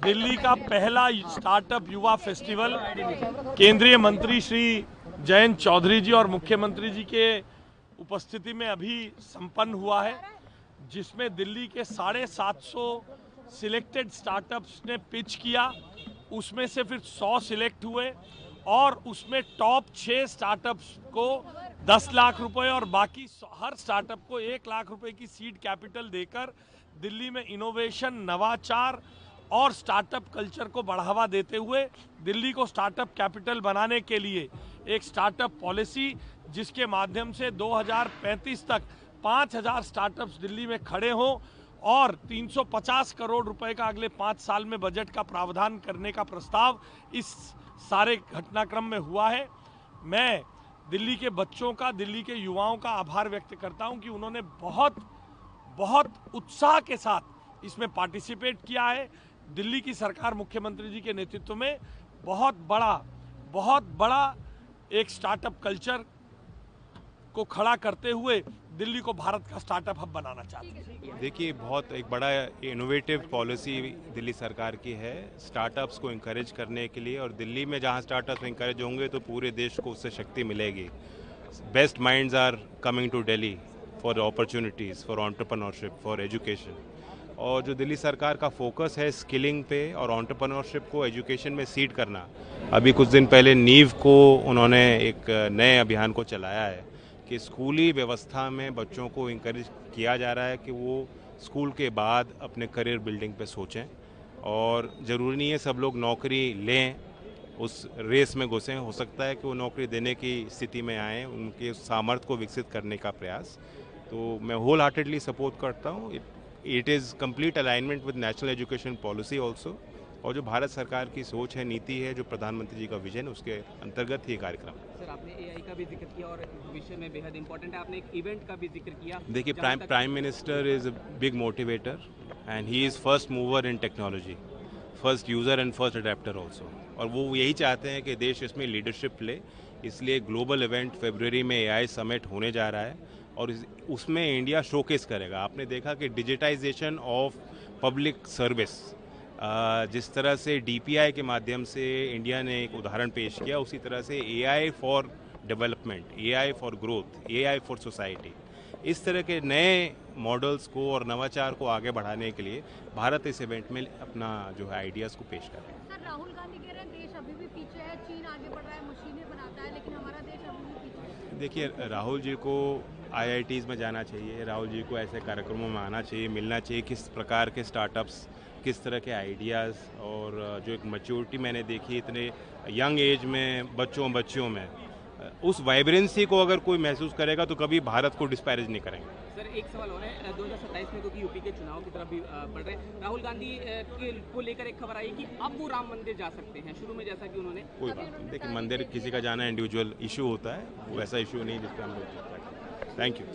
दिल्ली का पहला स्टार्टअप युवा फेस्टिवल केंद्रीय मंत्री श्री जयंत चौधरी जी और मुख्यमंत्री जी के उपस्थिति में अभी संपन्न हुआ है, जिसमें दिल्ली के 750 सिलेक्टेड स्टार्टअप्स ने पिच किया। उसमें से फिर 100 सिलेक्ट हुए और उसमें टॉप 6 स्टार्टअप्स को 10 लाख रुपए और बाकी हर स्टार्टअप को 1 लाख रुपए की सीड कैपिटल देकर दिल्ली में इनोवेशन, नवाचार और स्टार्टअप कल्चर को बढ़ावा देते हुए दिल्ली को स्टार्टअप कैपिटल बनाने के लिए एक स्टार्टअप पॉलिसी, जिसके माध्यम से 2035 तक 5000 स्टार्टअप्स दिल्ली में खड़े हों और 350 करोड़ रुपए का अगले 5 साल में बजट का प्रावधान करने का प्रस्ताव इस सारे घटनाक्रम में हुआ है। मैं दिल्ली के बच्चों का, दिल्ली के युवाओं का आभार व्यक्त करता हूं कि उन्होंने बहुत उत्साह के साथ इसमें पार्टिसिपेट किया है। दिल्ली की सरकार मुख्यमंत्री जी के नेतृत्व में बहुत बड़ा एक स्टार्टअप कल्चर को खड़ा करते हुए दिल्ली को भारत का स्टार्टअप हब बनाना चाहती है। देखिए, बहुत एक बड़ा इनोवेटिव पॉलिसी दिल्ली सरकार की है स्टार्टअप्स को इंकरेज करने के लिए, और दिल्ली में जहां स्टार्टअप्स इंकरेज होंगे तो पूरे देश को उससे शक्ति मिलेगी। Best minds are coming to Delhi for opportunities, for entrepreneurship, for education. और जो दिल्ली सरकार का फोकस है स्किलिंग पे और एंटरप्रेन्योरशिप को एजुकेशन में सीड करना। अभी कुछ दिन पहले नीव को उन्होंने एक नए अभियान को चलाया है कि स्कूली व्यवस्था में बच्चों को इंकरेज किया जा रहा है कि वो स्कूल के बाद अपने करियर बिल्डिंग पे सोचें, और ज़रूरी नहीं है सब लोग नौकरी लें, उस रेस में घुसें। हो सकता है कि वो नौकरी देने की स्थिति में आएँ, उनके सामर्थ्य को विकसित करने का प्रयास। तो मैं होल हार्टेडली सपोर्ट करता हूँ। It is complete alignment with national education policy also, और जो भारत सरकार की सोच है, नीति है, जो प्रधानमंत्री जी का विजन, उसके अंतर्गत ही कार्यक्रम। सर, आपने एआई का भी जिक्र किया और भविष्य में बेहद इंपॉर्टेंट है। आपने एक इवेंट का भी जिक्र किया। देखिए, prime minister is a big motivator and he is first mover in technology, first user and first adopter also, और वो यही चाहते हैं कि देश इसमें लीडरशिप ले। इसलिए ग्लोबल इवेंट फरवरी में एआई समिट होने जा रहा है और उसमें इंडिया शोकेस करेगा। आपने देखा कि डिजिटाइजेशन ऑफ पब्लिक सर्विस, जिस तरह से डीपीआई के माध्यम से इंडिया ने एक उदाहरण पेश किया, उसी तरह से AI for development, AI for growth, AI for society, इस तरह के नए मॉडल्स को और नवाचार को आगे बढ़ाने के लिए भारत इस इवेंट में अपना जो है आइडियाज़ को पेश कर रहे हैं। सर, राहुल गांधी कह रहे हैं देश अभी भी पीछे है, चीन आगे बढ़ रहा है, मशीनें बनाता है, लेकिन हमारा देश अभी भी पीछे है। देखिए, राहुल जी को आईआईटीज़ में जाना चाहिए, राहुल जी को ऐसे कार्यक्रमों में आना चाहिए, मिलना चाहिए, किस प्रकार के स्टार्टअप्स, किस तरह के आइडियाज़, और जो एक मैच्योरिटी मैंने देखी इतने यंग एज में बच्चों में, उस वाइब्रेंसी को अगर कोई महसूस करेगा तो कभी भारत को डिस्पैरेज नहीं करेंगे। सर, एक सवाल और है। 2027 में क्योंकि यूपी के चुनाव की तरफ भी बढ़ रहे हैं, राहुल गांधी को लेकर एक खबर आई कि अब वो राम मंदिर जा सकते हैं, शुरू में जैसा कि उन्होंने। कोई बात नहीं, देखिए, मंदिर किसी का जाना इंडिविजुअल इशू होता है, वो ऐसा इशू नहीं जिसका हम लोग। Thank you.